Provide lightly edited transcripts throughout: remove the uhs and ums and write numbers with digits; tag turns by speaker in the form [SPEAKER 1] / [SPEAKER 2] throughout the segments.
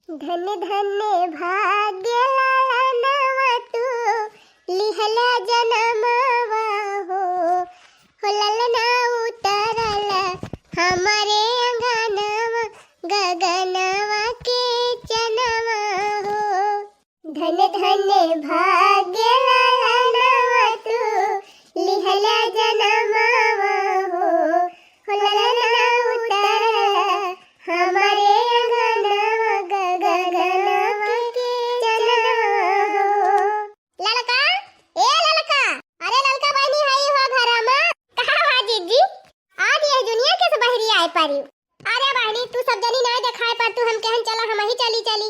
[SPEAKER 1] धन धन भाग्य लालनवा तू लिहला जनमवा हो ललना उतरल हमारे अंगनवा गगनवा के चनवा हो। धन धन भाग्य लालनवा तू लिहला जनमवा हो ललना उतरल हमारे अरे बहनी तू सब जनी नहीं दिखाए पर तू हम कहन चला हम ही चली चली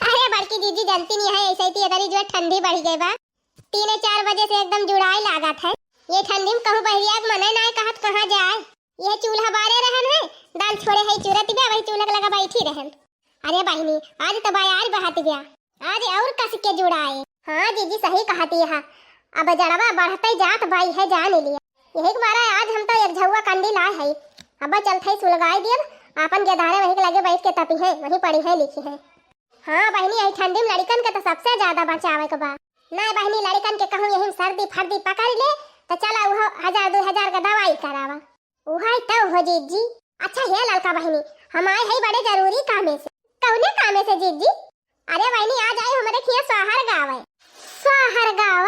[SPEAKER 1] अरे बड़की दीदी जानती नहीं है ऐसे ही इधर जो ठंडी बढ़ गई बा 3-4 बजे से एकदम जुड़ाई लागत है। ये ठंडी में कहूं बहरिया मने नहीं कहत कहां जाए। ये चूल्हा बारे रहन है दाल छोड़े है चूरत बे वही चूल्हा लगा बैठी रहन। अरे बहनी आज तो बायार बहत गया आज और कस के जुड़ाए। हां दीदी सही कहती है अब जड़वा बढ़ते जात बाई है जान लिया यही के मारा आज हम तो एक झौवा कंडी लाए है। अब चलते सुलगाई दिए अपन गधारे वहीं के लगे बैठ के तपी है वहीं पड़ी है लिखी है। हाँ बहनी यही ठंडी में लड़कन के तो सबसे ज्यादा बचावे के बा। नहीं बहनी लड़कन के कहूँ यही सर्दी फर्दी पकड़ ले तो चला वो 1000-2000 का दवाई करावा वही तो हो जीजी। अच्छा है लड़का बहनी हम आए है बड़े जरूरी कामे से। कौने कामे से जीजी? अरे बहनी आज आए हमारे खिया सोहर गाँव है। सोहर गाँव?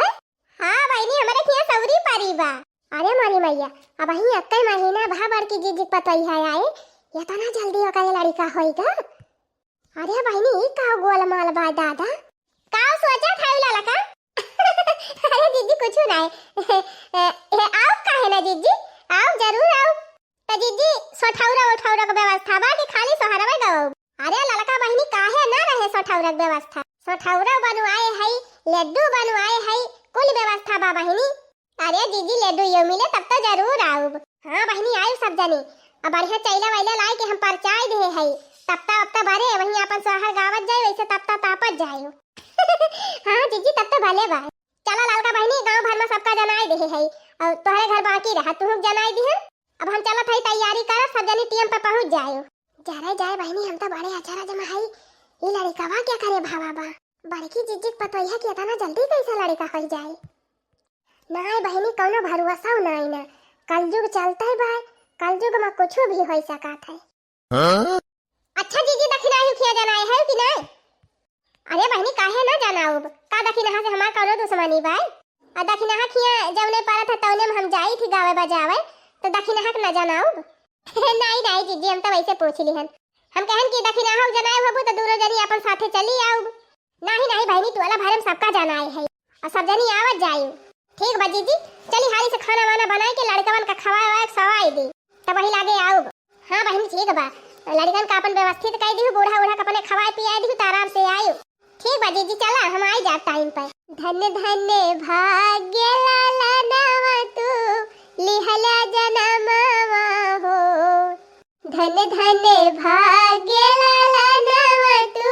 [SPEAKER 1] हाँ बहनी हमारे खिया सौरी परिवा। अरे मारी मैया अब ही अक्कई महीना भाबर की जीजी पतई है आए ये तो ना जल्दी हो गई लड़का होएगा। अरे बहनी का गोल माल बा दादा का सोचा था लड़का अरे जीजी कुछ नहीं आओ काहे ना जीजी आओ जरूर आओ तो जीजी सोठौरा उठौरा का व्यवस्था बा कि खाली सोहरवे गवो। अरे लड़का बहनी काहे ना रहे सोठौरा का व्यवस्था सोठौरा बनवाए है लड्डू बनवाए है कुल व्यवस्था बा बहनी। अरे दीदी लड्डू यो मिले तब तो जरूर आओ। हाँ बहनी आयु सब जनी अब बढ़िया चैला वैला लाई के हम परचाई दे है तब भरे वहीं अपन सोहर गावत जाए वैसे तब तापत जाए हाँ दीदी तब तो भले बा। चला लड़का बहनी गांव भर में सबका जनाई दे है और तोहरे घर बाकी रहा तू जनाई दी है। अब हम चलत है तैयारी कर सब जनी टीएम पे पहुंच जाए। जाए जाए बहनी हम तो बड़े अचारा जमा है ये लड़का बा क्या करे भावा बा बड़की जीजी पतो है कि इतना जल्दी कैसे लड़का हो जाए। नहीं बहनी कौनो भरोसा नहीं ना कलयुग चलता है भाई कलयुग में कुछ भी हो सकता है। हाँ? अच्छा जीजी दक्षिणा ही खिया जनाए है कि नहीं? अरे बहनी काहे ना जनाओ का दक्षिणा से हमार कौनो दुश्मनी भाई और दक्षिणा खिया जवने पारा था तौने में हम जाई थी गावे बजावे तो दक्षिणा न जनाओ नहीं नहीं जीजी हम तो वैसे पूछ ली हन हम कहन कि दक्षिणा हम जनाए होबो तो दूरो जनी अपन साथे चली आओ। नहीं नहीं बहनी टोला भरे में सबका जनाए है और सब जनी आवत जाई। ठीक बा जीजी चली हाली से खाना वाना बनाए के लड़कवन का खवाए सवाई दी तब वही लागे आओ। हाँ बहन ठीक बा लड़कन का अपन व्यवस्थित कर दी बूढ़ा बूढ़ा का अपने खवाए पियाए दी तो आराम से आयो। ठीक बा जीजी चला हम आई जा टाइम पे। धन धन भाग्य लालनवा तू लिहला जनमवा हो धन धन भाग्य लालनवा तू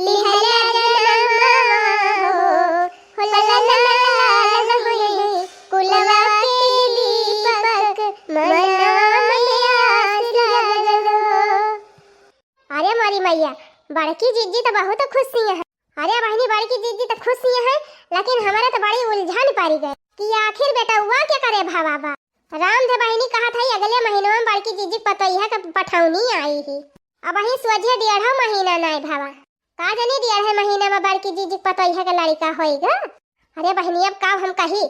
[SPEAKER 1] लिहला जनमवा हो ललना कुलवा के दीपक मनाम आस लगलो। अरे मारी मैया बड़की जीजी तो बहुत खुशी है। अरे बहनी बड़की जीजी तो खुशी है लेकिन हमारे तो बड़ी उलझन पड़ गई कि आखिर बेटा हुआ क्या करे भावा बा। राम थे बहनी कहा था अगले महीने में बड़की जीजी पतई है कि पठौनी आई ही अब वही सोझे 1.5 महीना नहीं भावा का जानी 1.5 महीने में बड़की जीजी पतई है का लड़का होएगा। अरे बहनी अब का हम कही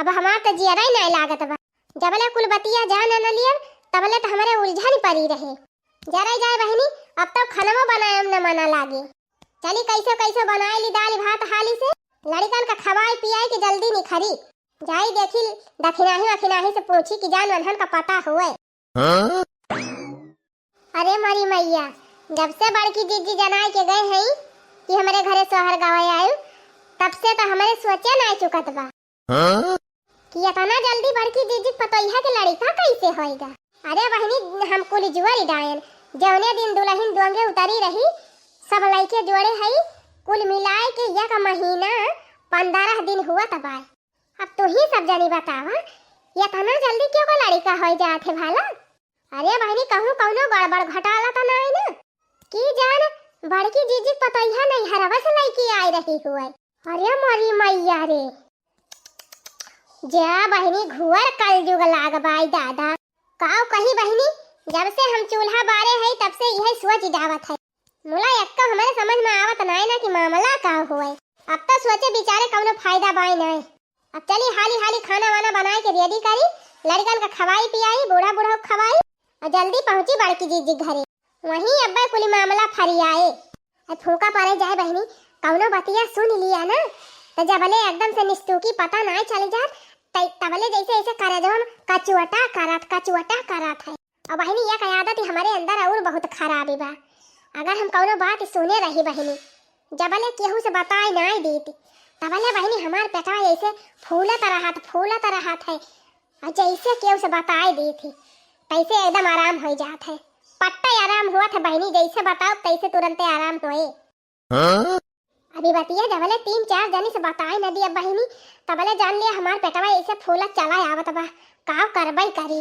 [SPEAKER 1] अब हमार तो जियरा ही नहीं लागत बा जबले कुल बतिया जान न लिए तबले तो हमारे उलझन पड़ी रहे। जरा जाए बहनी अब तो खाना बनाए न मना लागे चली कैसे कैसे बनाए ली दाल भात हाली से लड़कन का खवाए पियाए की जल्दी निखरी जाई देखी दक्षिणाही से पूछी कि जान वंधन का पता हुए। हाँ? अरे मारी मैया जब से बड़की जीजी जनाए के गए हैं कि हमारे घरे सोहर गवाए आए तब से तो हमारे सोचे नहीं चुकत बा। हाँ? कि इतना जल्दी बड़की जीजी पतोइहा के लड़का कैसे होएगा। अरे बहनी हम कुल जुआरी डायन जौने दिन दुल्हन दोंगे उतरी रही सब लड़के जोड़े है कुल मिलाए के एक महीना 15 दिन हुआ तबाय। अब तू ही सब जानी बतावा इतना जल्दी क्यों को लड़का हो जाते भाला। अरे बहनी कहूँ कौनो गड़बड़ घटाला तो नहीं ना कि जान बड़की जीजी पतैया नहीं हरवा से लड़की आई रही हुआ। अरे मोरी मैया रे, जा बहनी घुअर कल जुग लाग बाई दादा। काव कही बहनी, जब से हम चूल्हा बारे है तब से यह सोच जावत है। मुला यक्का हमारे समझ में आवत नाय ना कि मामला का हुए। अब तो सोचे बेचारे कौनो फायदा बाई नहीं। अब चली हाली हाली खाना वाना बनाए के रेडी करी, लड़कन का खवाई पियाई, बूढ़ा बूढ़ा खवाई और जल्दी पहुंची बड़की जीजी घरे। वहीं अब्बा कुली मामला फरियाए। फूका पड़े जाए बहनी, कौनो बतिया सुन लिया ना तो जबले एकदम से निस्तुकी पता ना चल जात तबले जैसे ऐसे करे जो हम कचुअटा करत है। और बहनी यह आदत हमारे अंदर और बहुत खराब बा। अगर हम कौनो बात सुने रही बहनी, जबले केहू से बताई ना देती तबले बहनी हमार पेटवा ऐसे फूलत रहत है। और जैसे केहू से बताई दी थी तैसे एकदम आराम हो जात है। पट्टा आराम हुआ था बहनी, जैसे बताओ तैसे तुरंत आराम होए। अभी बतिया जबले 3-4 जनी से बताई न दिया बहनी तबले जान लिया हमार पेटवा ऐसे फूलत चला आवत बा। काव करबई करी।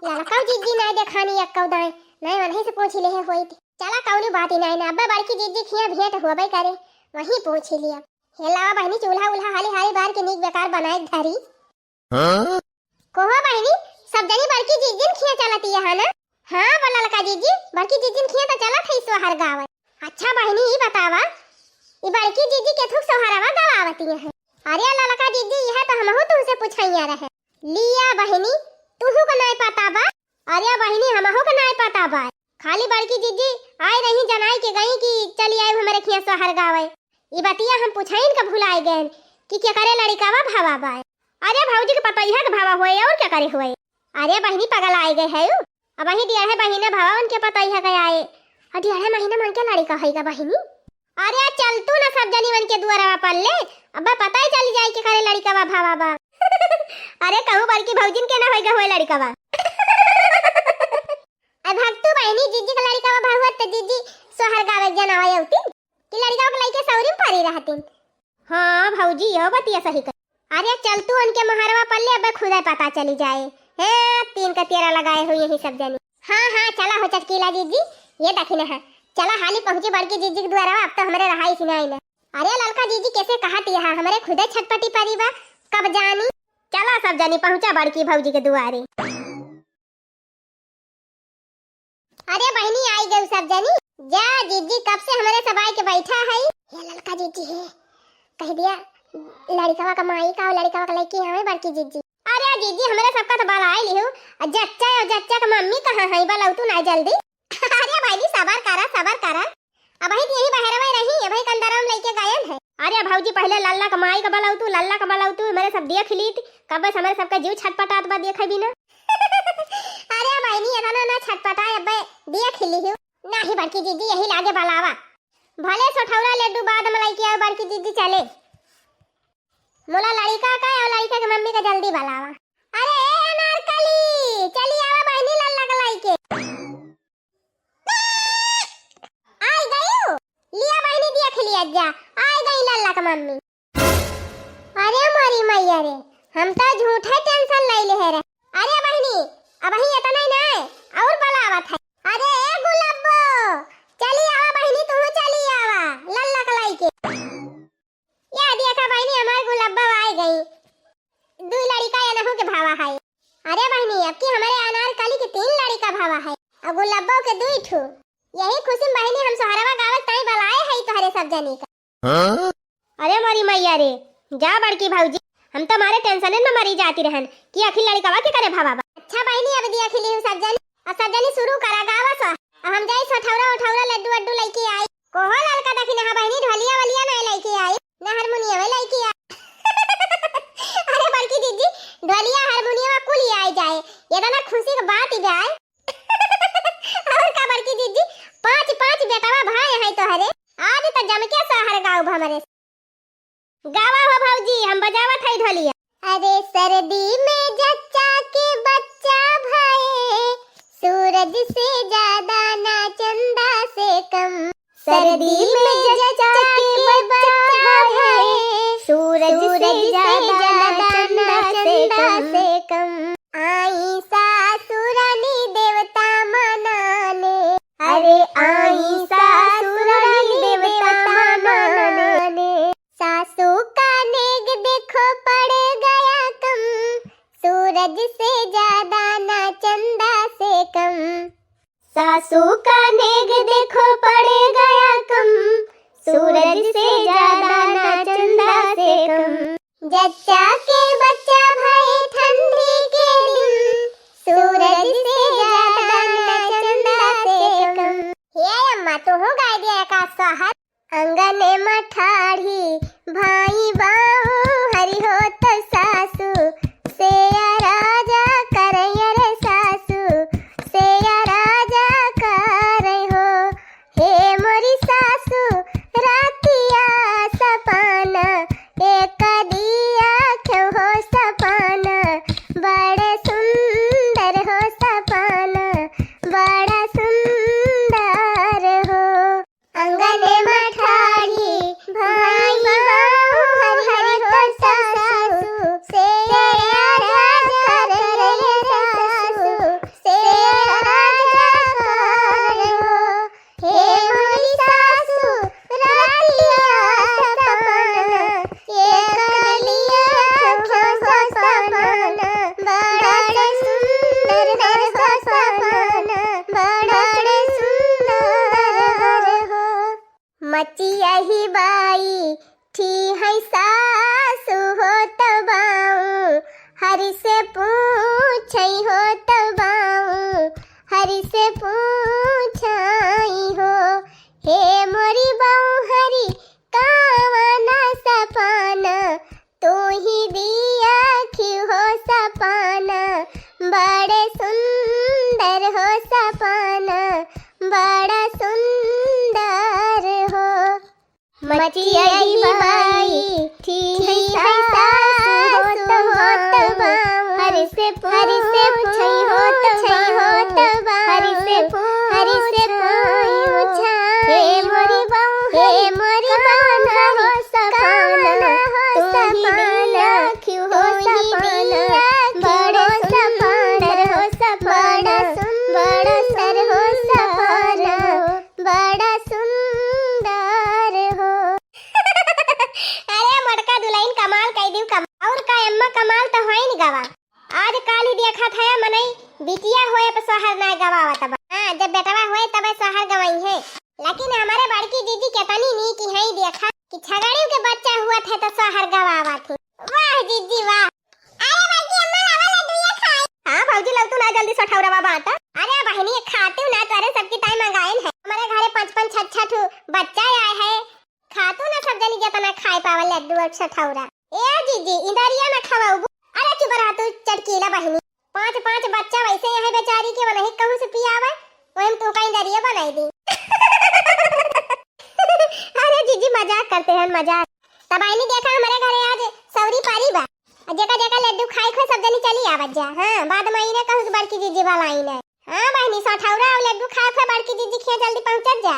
[SPEAKER 1] लड़का जीजी नहीं देखानी अक्कौ दाई नहीं वहीं से पूछ ले होई थी। चला कौनी बात ही नहीं ना अब्बा बड़की जीजी खिया भेंट होबई करे वहीं पूछ लिया। हेला बहनी चूल्हा उल्हा हाली हाली बार के नीक बेकार बनाए धरी। कोहो बहनी सब जनी बड़की जीजी खिया चलती है ना। हां बोला लड़का जीजी बड़की जीजी खिया तो चला थई सोहर गावे। अच्छा बहनी ये बतावा ये बड़की जीजी के थुक सोहरवा गवावती है। अरे लड़का जीजी यह तो हमहु तुमसे पूछैया रहे लिया बहनी तुहु को नहीं पता बा। अरे बहनी हमहु को नहीं पता बा, खाली बड़की जीजी आई रही जनाई के गई कि चली आई हमारे खिया सोहर गावे। ये बतिया हम पूछाइन का भुलाए गए कि क्या करे लड़कावा भावा बा। अरे भौजी के पता यह भावा हुए और क्या करे हुए। अरे बहनी पगल आए गए है अब वही दिया है बहिना भावा उनके पता यह गया है। अरे महीना मन के लड़का है बहिनी। अरे चल तू ना सब जनी मन के दुआरा पर ले अब पता ही चल जाए कि करे लड़का बा भावा बा। अरे कहूं बड़की भौजिन के ना होएगा होए लड़का बा। अब भक्तू बहनी जीजी का लड़का बा भावा त जीजी सोहर गावे जना आए होती कि लड़का को लइके सौरी परी रहती। हां भौजी यो बतिया सही कर। अरे चल तू उनके महरवा पर ले अब खुदा पता चली जाए। है 3 का 13 लगाए हुए यही सब जनी। हां चला हो चटकीला जीजी ये देखी ना है। चला हाली पहुंचे बड़की जीजी के द्वारा अब तो हमारे रहाई सिनाई ना। अरे लड़का जीजी कैसे कहती है हमारे खुदे छटपटी परी बा कब जानी। चला सब जानी पहुंचा बड़की भौजी के दुआरे। अरे बहनी आई गई सब जानी। जा जीजी कब से हमारे सबाई के बैठा है। ये लड़का जीजी है कह दिया लड़का का माई का और लड़का का लड़की है बड़की जीजी। अरे जीजी हमारे सबका तो बाल आई लियो जच्चा का मम्मी कहां है बलाऊ तू ना जल्दी। अरे भाई सबर करा अब ही यही बहरवा रही है भाई कंदरम लेके गायब है। अरे भौजी पहले लल्ला कमाई का बलाऊ तू मेरे सब दिया खिली कब बस हमारे सबका जीव छटपटात बा देखै बिना। अरे भाई नहीं एतना ना छटपटाए अब दिया खिली हो नाही बड़की जीजी यही लागे बलावा भले सोठौरा लड्डू बाद में लेके आओ बड़की जीजी चले। मोला लड़का का और लड़का के मम्मी का जल्दी बलावा। अरे अनारकली चली आवा बहनी लल्ला का लेके आई गई लिया बहनी दिया खिली जा आई गई लल्ला का मम्मी। अरे मोरी मैया रे हम तो झूठे टेंशन ले ले रे। अरे बहनी अब ही इतना ही ना और बलावत है। अरे गुलाबो चली आवा बहनी तू चली आवा लल्ला का लेके। या देखा बहनी हमारे गुलाबो आई गई दो लड़का या नहु के भावा है। अरे बहनी अब की हमारे अनारकली के 3 लड़का भावा है और गुलाबो के 2 ठो। यही खुशी बहनी हम सोहरवा गावत ताई बलाए है तोहरे सब जनी का। अरे मोरी मैया रे जा बड़की भौजी हम तो मारे टेंशन में मरी जाती रहन कि आखिर लड़कावा के करे भावा। अच्छा बहनी अब दिया खिली सब जनी और सब जनी शुरू करा गावा सो हम जाई सोठौरा लड्डू लेके आई। कोहो लड़का देखी ना बहनी ढोलिया वलिया नहीं लेके आई ना हारमोनियम में लेके आई। अरे बड़की दीदी ढोलिया हारमोनियम कुल आई जाए ये ना खुशी की बात ही जाए। और का बड़की दीदी 5 बेटावा भाई है तोहरे आज तो जम के सोहर गाँव हमारे गावा हो भौजी हम बजावत है ढोलिया। अरे सर्दी में जच्चा के बच्चा भाई सूरज से ज्यादा ना चंदा से कम। सर्दी में जच्चा के बच्चा भाई सूरज से ज्यादा चंदा से कम। आई सासुरानी देवता मनाने अरे आई सासू का नेग देखो पड़ गया कम, सूरज से ज्यादा ना चंदा से कम। जच्चा के बच्चा भाई ठंडी के दिन, सूरज से ज्यादा ना चंदा से कम। ये अम्मा तू हो गाय दिया का सोहर। अंगने मठाढ़ी भाई बाऊ हरि होत सासू, सेया राजा करैया रे सासू, सेया राजा करे हो। हे मोरी सासू रातिया सपना, एक दिया क्यों हो सपना, बड़े सुंदर हो सपना, बड़ा सुंदर हो। अंगने मठाढ़ी भाई बाऊ हरि होत सासू, सेया राजा करे सासू, सेया राजा करे हो। हे मोरी सासू रातिया सपना, एक दिया क्यों हो सपना, बड़ा सुंदर हो सपना, बड़ा सुंदर हो। मचिया ही बाई थी है सासू हो तबाऊ, हरि से पूछई हो तबाऊ, हरि से पूछई हो। हे मोरी बहू हरि कावना सपना, तू ही दिया क्यों हो सपना, बड़े सुंदर हो सपना, बड़ा सुंदर हो। मचिया ही बाई थी है सासू हो तबाऊ, हरि से पूछई हो तबाऊ, हरि से पूछा। हे मोरी बहू हो सपना, तू ही दिया क्यों हो सपना, बड़े सुंदर हो सपना, बड़ा सुंदर हो सपना, बड़ा सुंदर हो। अरे मटका दुल्हन कमाल कई दियो कमाल। और का अम्मा कमाल तो है नहीं गवा। आज काल ही देखा था मनई बिटिया होए पर सोहर ना गवावा तब। हां जब बेटवा होए तब सोहर गवाई है। लेकिन हमारे बड़की दीदी केतनी नी की है देखा कि छगड़ियों के बच्चा हुआ थे तो सोहर गवावा थे। वाह दीदी वाह। अरे बड़की अम्मा लावा लड्डू ये खाई। हां भौजी लग तू ना जल्दी से ठौरवा बाटा। अरे बहनी खाती ना तारे सबकी टाइम मंगाइन है। हमारे घरे 5-5 6-6 बच्चा आए है। खातू ना सब जनी जितना खाए पावल लड्डू और ठौरा। ए दीदी इधरिया में खवाऊ। अरे चुप रहा तू चटकीला बहनी। 5-5 बच्चा वैसे है बेचारी के वही कहूं से पियावे। ओम तू कहीं दरिया बनाई दी। अरे जीजी मजाक करते हैं मजाक। तब आईनी देखा हमारे घरे आज सौरी पारी बा। जेका जेका लड्डू खाई खो सब जनी चली आवत जा। हां बाद में आईने कहूं बड़की जीजी वाला आईने। हां बहनी 100 ठौरा और लड्डू खाए खो बड़की जीजी खे जल्दी पहुंच जा।